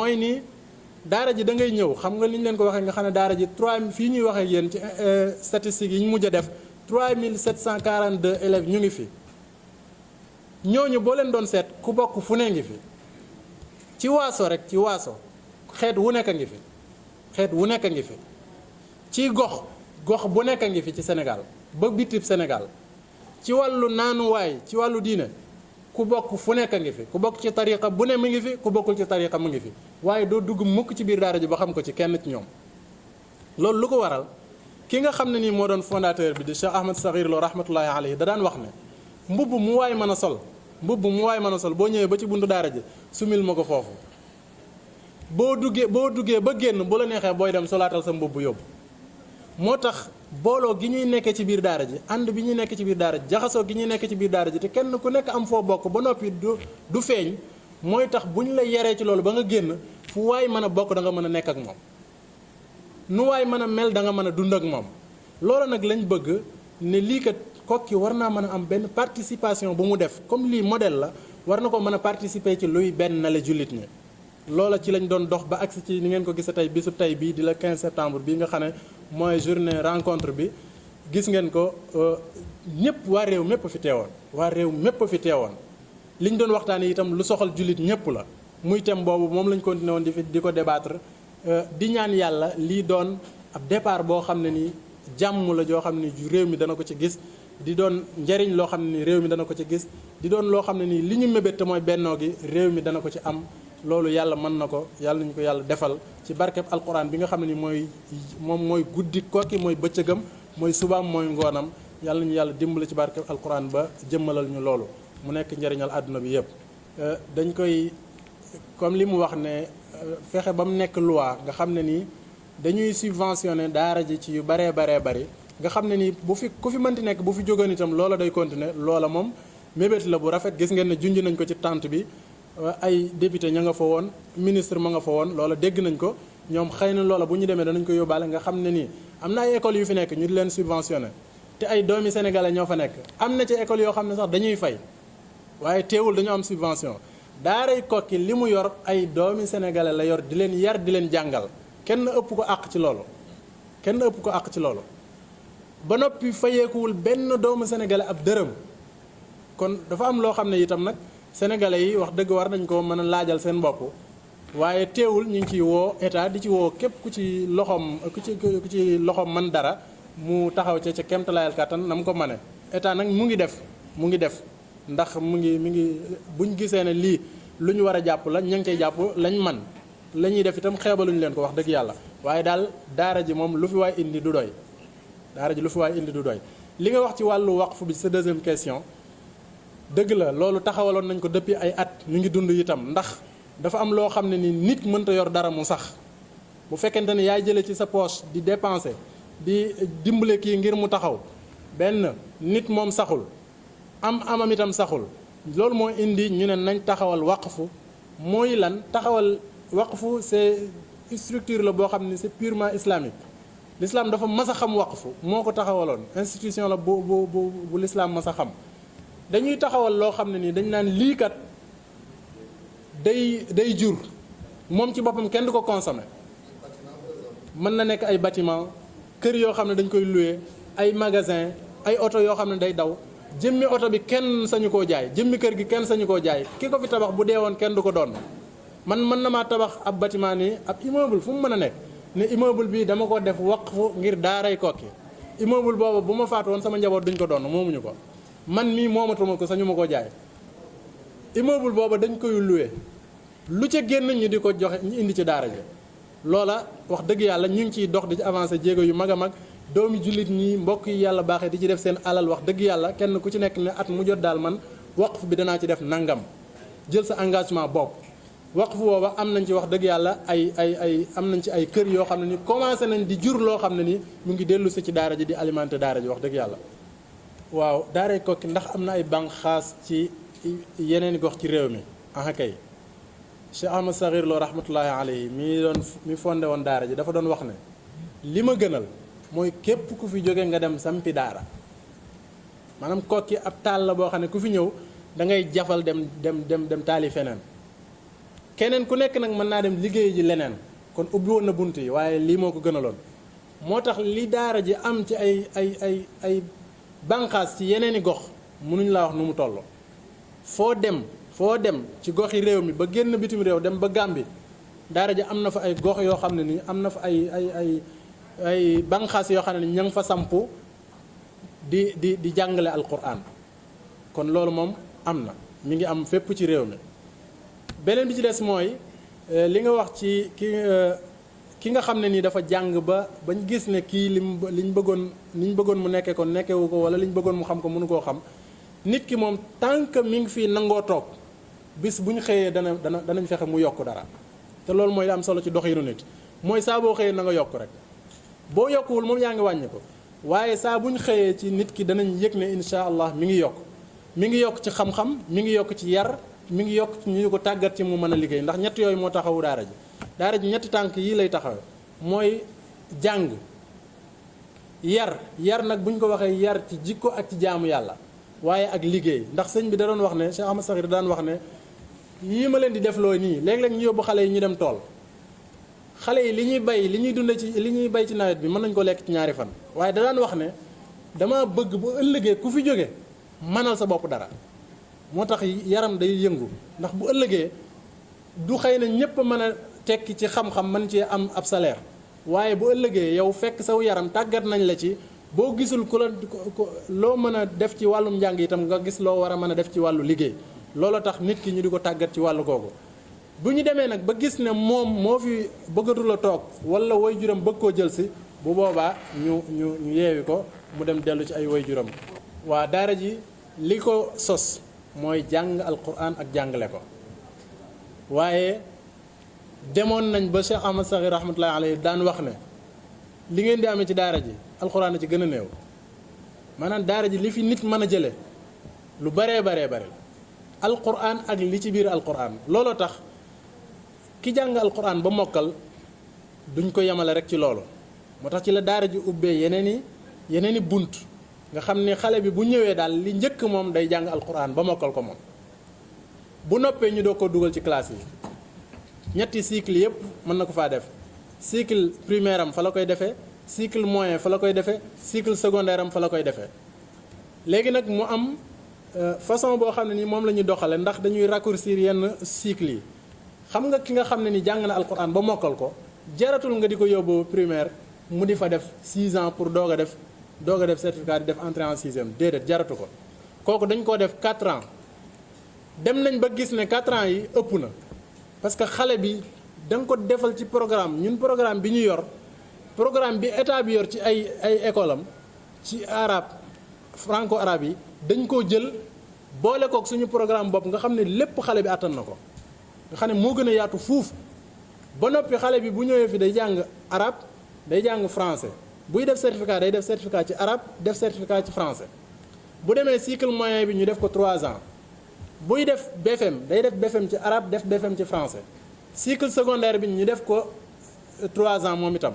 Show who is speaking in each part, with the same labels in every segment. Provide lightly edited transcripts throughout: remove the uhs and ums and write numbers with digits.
Speaker 1: mooy ni daara ji da ngay ñëw xam nga li ñu leen ko waxee nga xam ne daara ji 3 fii ñuy waxee yéen ci statistiques yi ñu mujj a def 3742 élèves ñu ngi fi ñooñu boo leen doon seet ku bokk fu ne ngi fi ci waaso rek ci waaso xeet wu nekk a ngi fi xeet wu nekk a ngi fi ci gox bu nekk a ngi fi ci Sénégal ba bitib Sénégal ci wàllu naanuwaay ci wàllu diine ku bokk fu nekk a ngi fi ku bokk ci tariqa bu ne mu ngi fi ku bokkul ci tariqa mu ngi fi waaye doo dugg mukk ci biir daara ji ba xam ko ci kenn ci ñoom loolu lu ko waral ki nga xam ne nii moo doon fondateur bi di Cheikh Ahmed Sakhir Lo rahmatullahi alayhi da daan wax ne mbubb mu waay mën a sol boo ñëwee ba ci buntu daara ji sumil ma ko foofu boo duggee ba génn bu la neexee booy dem solaatal sa mbubb yóbbu moo tax booloo gi ñuy nekkee ci biir daara ji ànd bi ñuy nekk ci biir daara ji jaxasoo gi ñuy nekk ci biir daara ji te kenn ku nekk am foo bokk ba noppi du feeñ mooy tax bu ñu la yaree ci loolu ba nga génn fu waay mën a bokk da nga mën a nekk ak moom nu waay mën a mel da nga mën a dund ak moom loolu nag lañ bëgg ne lii kat Koki war naa mën a am benn participation bu mu def comme lii modèle la war na ko mën a participer ci luy benn na la jullit ñi loola ci lañ doon dox ba agsi ci ni ngeen ko gisa tey bisu tey bii di la 15 septembre bii nga xam ne mooy journée rencontre bi gis ngeen ko ñëpp waa réew mépp fi teewoon li ñu doon waxtaanee itam lu soxal jullit ñëpp la muy thème boobu moom lañ continué woon di ko débattre di ñaan yàlla lii doon ab départ boo xam ne nii jàmm la joo xam ne réew mi dana ko ci gis di doon njariñ loo xam ne nii réew mi dana ko ci gis di doon loo xam ne nii li ñu mébét te mooy bennoo gi réew mi dana ko ci am loolu yàlla mën na ko yàlla nañu ko yàlla defal ci barkeb alquran bi nga xam ne ni mooy guddi Koki mooy bëccëgam mooy subaam mooy ngoonam yàlla nañu yàlla dimbali ci barkeb alquran ba jëmmalal ñu loolu mu nekk njëriñal àdduna bi yëpp dañ koy comme li mu wax ne fexe ba mu nekk loi nga xam ne nii dañuy subventionné daara ji ci yu baree bari nga xam ne nii ku fi mënti nekk bu fi jógoon itam loola day continuer loola moom mébét la bu rafet gis ngeen ne junj nañ ko ci tente bi ay député ña nga fa woon ministre ma nga fa woon loola dégg nañ ko ñoom xëy na loola bu ñu demee danañ ko yóbbaale nga xam ne nii am na ay écoles yu fi nekk ñu di leen subventionné te ay doomi sénégalais ñoo fa nekk am na ci écoles yoo xam ne sax dañuy fay waaye teewul dañoo am subvention daaray Koki li mu yor ay doomi sénégalais la yor di leen yar di leen jàngal kenn ëpp ko àq ci loolu ba noppi fayeekuwul benn doomu sénégalais ab dërëm kon dafa am loo xam ne itam nag sénégalais yi wax dëgg war nañ ko mën a laajal seen bopp waaye teewul ñu ngi ciy woo état di ci woo képp ku ci loxoom man dara mu taxaw ca kemtalaayal kàttan na mu ko mane état nag mu ngi def ndax mu ngi buñ gisee ne lii lu ñu war a jàpp la ña ngi cay jàpp lañ man la ñuy def itam xeebaluñu leen ko wax dëgg yàlla waaye daal daara ji moom lu fi waay indi du doy li nga wax ci wàllu waqf bi sa deuxième question dëgg la loolu taxawaloon nañ ko depuis ay at ñu ngi dund itam ndax dafa am loo xam ne ni nit mënta yor dara mu sax bu fekkente ne yaay jëlee ci sa poche di dépenser di dimbale kii ngir mu taxaw benn nit moom saxul amam itam saxul loolu moo indi ñu ne nañ taxawal waqfu mooy lan taxawal waqfu c'est structure la boo xam ne c'est purement islamique l'islam dafa mas a xam waqfu moo ko taxawaloon institution la bu l'islam mas a xam dañuy taxawal loo xam ne nii dañ naan lii kat day jur moom ci boppam kenn du ko consommer mën na nekk ay bâtiment kër yoo xam ne dañ koy louer ay magasin ay oto yoo xam ne day daw jëmmi oto bi kenn sañu koo jaay jëmmi kër gi kenn sañu koo jaay ki ko fi tabax bu dee woon kenn du ko doon man mën na maa tabax ab bâtiment nii ab immeuble fu mu mën a nekk ne immeuble bi dama ko def waqfu ngir daaray Koki immeuble boobu bu ma faatu woon sama njaboot duñ ko doon moomuñu ko man mii moomatuma ko sañu ma koo jaay immeuble booba dañ koy loué lu ca génn ñu di ko joxe ñu indi ci daara ji loola wax dëgg yàlla ñu ngi ciy dox di ci avancé jéego yu mag a mag doomi jullit ñi mbokk yi yàlla baaxee di ci def seen alal wax dëgg yàlla kenn ku ci nekk ne at mu jot daal man waqf bi danaa ci def nangam jël sa engagement bopp waqf booba am nañ ci wax dëgg yàlla am nañ ci ay kër yoo xam ne ni commencé nañ di jur loo xam ne ni mu ngi dellu si ci daara ji di alimenter daara ji wax dëgg yàlla waaw daaray Koki ndax am na ay banqaas ci yeneen gox ci réew mi aha kay Cheikh Ahmed Sakhir Lo rahmatullahi alayhi mi fondé woon daara ji dafa doon wax ne li ma gënal mooy képp ku fi jóge nga dem sampi daara maanaam Koki ab taal la boo xam ne ku fi ñëw da ngay jafal dem taali feneen keneen ku nekk nag mën naa dem liggéey ji leneen kon ubbi woon na bunt yi waaye lii moo ko gënaloon. moo tax li daara ji am ci ay bànqaas ci yeneeni gox mënuñ laa wax nu mu toll. foo dem ci goxi réew mi ba génn bitim réew dem ba Gàmbi daara ji am na fa ay gox yoo xam ne nii am na fa ay bànqaas yoo xam ne ni ña ngi fa sampu di jàngale alquran. kon loolu moom am na mi ngi am fépp ci réew mi. beneen bi ci des mooy li nga wax ci ki nga xam ne nii dafa jàng bañ gis ne kii liñ bëggoon mu nekkee ko nekkewu ko wala liñ bëggoon mu xam ko mënu koo xam nit ki moom tant que mi ngi fii nangoo toog bis bu ñu xëyee danañ fexe mu yokk dara. te loolu mooy am solo ci doxinu nit mooy saa boo xëyee na nga yokk rek boo yokkuwul moom yaa ngi wàññi ko waaye saa bu ñu xëyee ci nit ki danañ yëg ne incha allah mi ngi yokk ci xam-xam mi ngi yokk ci yar mi ngi yokk ci ñu ko tàggat ci mu mën a liggéey ndax ñett yooyu moo taxawu daara ji ñetti tànk yii lay taxawe mooy jàng yar nag bu ñu ko waxee yar ci jikko ak ci jaamu yàlla waaye ak liggéey ndax sëñ bi da doon wax ne Cheikh Ahmad Sakhir daan wax ne yii ma leen di defloo nii léeg-léeg ñu yóbbu xale yi ñu dem tool xale yi li ñuy bay li ñuy dunde ci li ñuy bay ci nawet bi mën nañ ko lekk ci ñaari fan waaye da daan wax ne dama bëgg bu ëllëgee ku fi jóge mënal sa bopp dara moo tax yaram day yëngu ndax bu ëllëgee du xëy na ñépp a mën a tekki ci xam-xam mën cee am ab salaire waaye bu ëllëgee yow fekk saw yaram tàggat nañ la ci boo gisul ku la loo mën a def ci wàllum njàng itam nga gis loo war a mën a def ci wàllu liggéey loolu tax nit ki ñu di ko tàggat ci wàllu googu bu ñu demee nag ba gis ne moom moo fi bëggatul a toog wala waajuram bëgg koo jël si bu boobaa ñu yeewi ko mu dem dellu ci ay waajuram. waa daara ji li ko sos mooy jàng alquran ak jàngale ko waaye demoon nañ ba Cheikh Ahmad Sakhir rahmatullahi alayhi daan wax ne li ngeen di amee ci daara ji alquran a ci gën a néew maanaam daara ji li fi nit mën a jële lu bare alquran ak li ci biir alquran looloo tax ki jàng alquran ba mokkal duñ ko yemale rek ci loolu moo tax ci la daara ji ubbee yeneen i bunt nga xam ne xale bi bu ñëwee daal li njëkk moom day jàng alquran ba mokkal ko moom bu noppee ñu doo ko dugal ci classe yi ñetti cycle yëpp mën na ko faa def cycle primaire am fa la koy defee cycle moyen fa la koy defee cycle secondaire am fa la koy defee léegi nag mu am façon boo xam ne ni moom la ñuy doxale ndax dañuy raccourcir yenn cycle yi xam nga ki nga xam ne ni jàng na alquran ba mokkal ko jaratul nga di ko yóbbu primaire mu di fa def 6 ans pour doog a def certificat di def entrée en 6e déedéet jaratu ko kooku dañ koo def 4 ans dem nañ ba gis ne 4 ans yi ëpp na parce que xale bi da nga ko defal ci programme ñun programme bi ñu yor programme bi état bi yor ci ay école am ci arabe franco arabe yi dañ koo jël boole kook suñu programme bopp nga xam ne lépp xale bi àttan na ko nga xam ne moo gën a yaatu fuuf ba noppi xale bi bu ñëwee fi day jàng arabe day jàng français buy def certificat day def certificat ci arabe def certificat ci français bu demee cycle moyen bi ñu def ko 3 ans buy def BFM day def BFM ci arabe def BFM ci français cycle secondaire bi ñu def ko 3 ans moom itam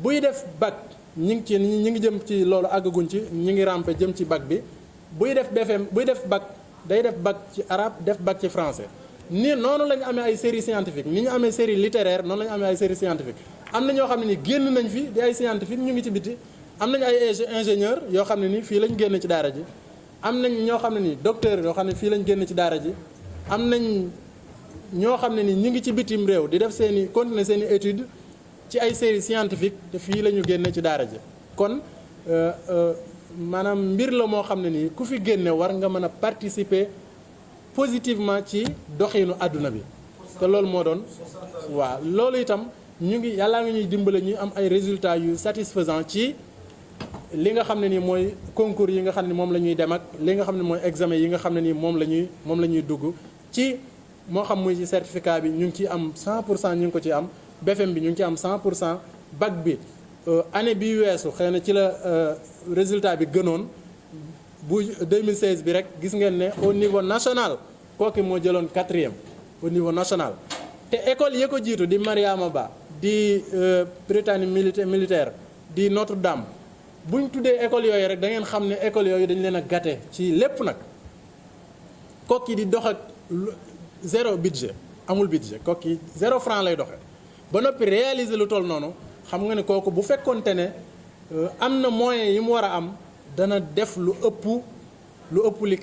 Speaker 1: buy def bac ñi ngi jëm ci loolu àggaguñ ci ñi ngi rampe jëm ci bac bi buy def BFM buy def bac day def bac ci arabe def bac ci français ni noonu la ñu amee ay série scientifique ni ñu amee série littéraire noonu la ñu amee ay série scientifique am na ñoo xam ne ni génn nañ fi di ay scientifique ñu ngi ci biti am nañu ay ingénieur yoo xam ne ni fii lañ génn ci daara ji am nañ ñoo xam ne ni docteur yoo xam ne fii lañ génn ci daara ji am nañ ñoo xam ne ni ñu ngi ci bitim réew di def seeni continuer seeni étude ci ay série scientifique te fii la ñu génne ci daara ji kon maanaam mbir la moo xam ne nii ku fi génne war nga mën a participer positivement ci doxinu àdduna bi te loolu moo doon waaw loolu itam ñu ngi yàllaa ngi ñuy dimbale ñuy am ay résultats yu satisfaisant ci li nga xam ne nii mooy concours yi nga xam ne moom la ñuy dem ak li nga xam ne mooy examen yi nga xam ne nii moom la ñuy dugg ci moo xam muy ci certificat bi ñu ngi ciy am 100% ñu ngi ko ci am BFM bi ñu ngi ci am 100% bac bi année bi weesu xëy na ci la résultat bi gënoon bu 2016 bi rek gis ngeen ne au niveau national kooki moo jëloon 4e au niveau national te école yi ko jiitu di Mariama Ba di Prytanée militaire di Notre-Dame bu ñu tuddee école yooyu rek da ngeen xam ne école yooyu dañu leen a gâté ci lépp nag kooki di dox ak 0 budget amul budget kooku 0 franc lay doxe ba noppi réaliser lu toll noonu xam nga ne kooku bu fekkonte ne am na moyens yi mu war a am dana def lu ëpp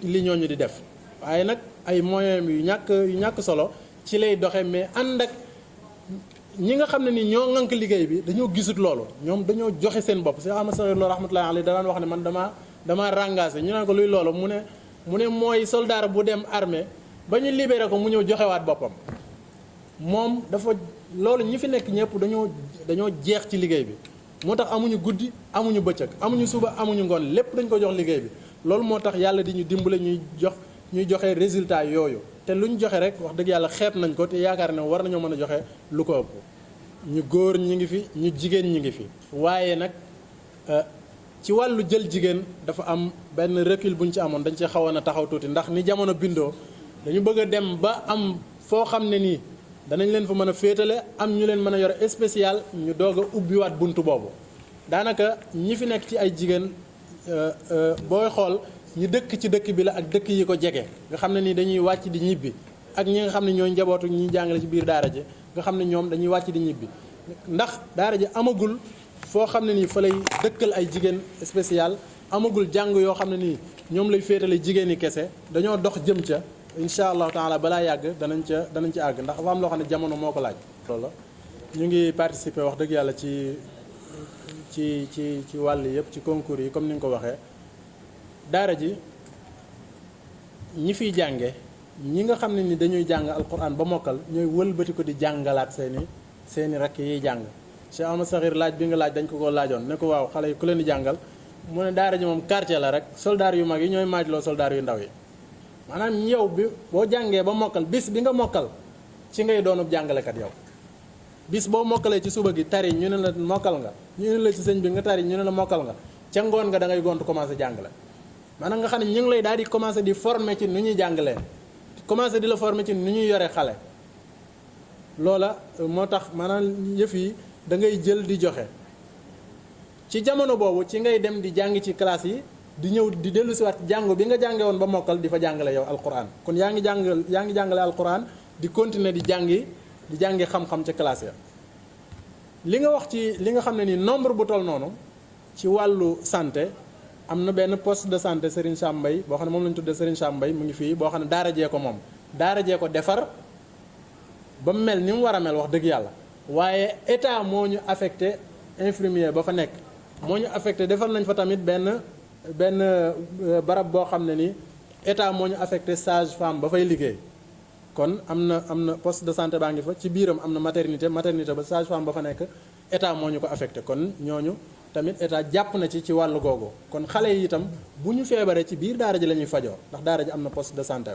Speaker 1: li ñooñu di def waaye nag ay moyens yu ñàkk solo ci lay doxe mais ànd ak ñi nga xam ne ni ñoo ŋànk liggéey bi dañoo gisut loolu ñoom dañoo joxe seen bopp si Ahmad Saxiir Lo rahmatullahi alayhi daan wax ne man damaa rengagé ñu naan ko luy loolu mu ne mooy soldat bu dem armée ba ñu libéré ko mu ñëw joxewaat boppam moom dafa loolu ñi fi nekk ñëpp dañoo jeex ci liggéey bi moo tax amuñu guddi amuñu bëccëg amuñu suba amuñu ngoon lépp dañ ko jox liggéey bi loolu moo tax yàlla di ñu dimbale ñuy joxe résultat yooyu te lu ñu joxe rek wax dëgg yàlla xeeb nañ ko te yaakaar ne war nañoo mën a joxe lu ko ëpp ñu góor ñi ngi fi ñu jigéen ñi ngi fi waaye nag ci wàllu jël jigéen dafa am benn recul bu ñu ci amoon dañ ci xawoon a taxaw tuuti ndax ni jamono bindoo dañu bëgg a dem ba am foo xam ne nii danañ leen fa mën a féetale am ñu leen mën a yore spécial ñu doog a ubbiwaat buntu boobu daanaka ñi fi nekk ci ay jigéen booy xool ñi dëkk ci dëkk bi la ak dëkk yi ko jege nga xam ne ni dañuy wàcc di ñibbi ak ñi nga xam ne ñooy njabootu ñi jàngale ci biir daara ji nga xam ne ñoom dañuy wàcc di ñibbi ndax daara ji amagul foo xam ne nii fa lay dëkkal ay jigéen spécial amagul jàng yoo xam ne nii ñoom lay féetale jigéen yi kese dañoo dox jëm ca incha allahu taala balaa yàgg danañ ci àgg ndax dafa am loo xam ne jamono moo ko laaj. loolu ñu ngi participer wax dëgg yàlla ci wàll yëpp ci concours yi comme ni nga ko waxee daara ji ñi fiy jànge ñi nga xam ne ni dañuy jàng alquran ba mokkal ñooy wëlbati ko di jàngalaat seeni rakk yiy jàng Cheikh Ahmad Saxiir laaj bi nga laaj dañ ko laajoon ne ko waaw xale yi ku leen di jàngal mu ne daara ji moom quartier la rek soldaar yu mag yi ñooy maajloo soldaar yu ndaw yi maanaam yow bi boo jàngee ba mokkal bis bi nga mokkal ci ngay doonub jàngalekat yow bis boo mokkalee ci suba gi tari ñu ne la mokkal nga ñu ne la ci sëñ bi nga tari ñu ne la mokkal nga ca ngoon nga da ngay gont commencé jàngale maanaam nga xam ne ñu ngi lay daal di commencé di former ci nu ñuy jàngalee commencé di la former ci nu ñuy yore xale loola moo tax maanaam yëf yi da ngay jël di joxe ci jamono boobu ci ngay dem di jàng ci classe yi di ñëw di dellu siwaat jàng bi nga jànge woon ba mokkal di fa jàngale yow alquran kon yaa ngi jàngale alquran di continuer di jàngi xam-xam ca classe ya li nga wax ci li nga xam ne ni nombre bu toll noonu ci wàllu santé am na benn poste de santé Serigne Sam Mbaye boo xam ne moom lañu tuddee Serigne Sam Mbaye mu ngi fii boo xam ne daara jee ko moom daara jee ko defar ba mu mel ni mu war a mel wax dëgg yàlla waaye état moo ñu affecté infirmier ba fa nekk moo ñu affecté defal nañ fa tamit benn barab boo xam ne ni état moo ñu affecté sage femme ba fay liggéey kon am na poste de santé baa ngi fa ci biiram am na maternité ba sage femme ba fa nekk état moo ñu ko affecté kon ñooñu tamit état jàpp na ci wàllu googu kon xale yi itam bu ñu feebaree ci biir daara ji la ñuy fajoo ndax daara ji am na poste de santé.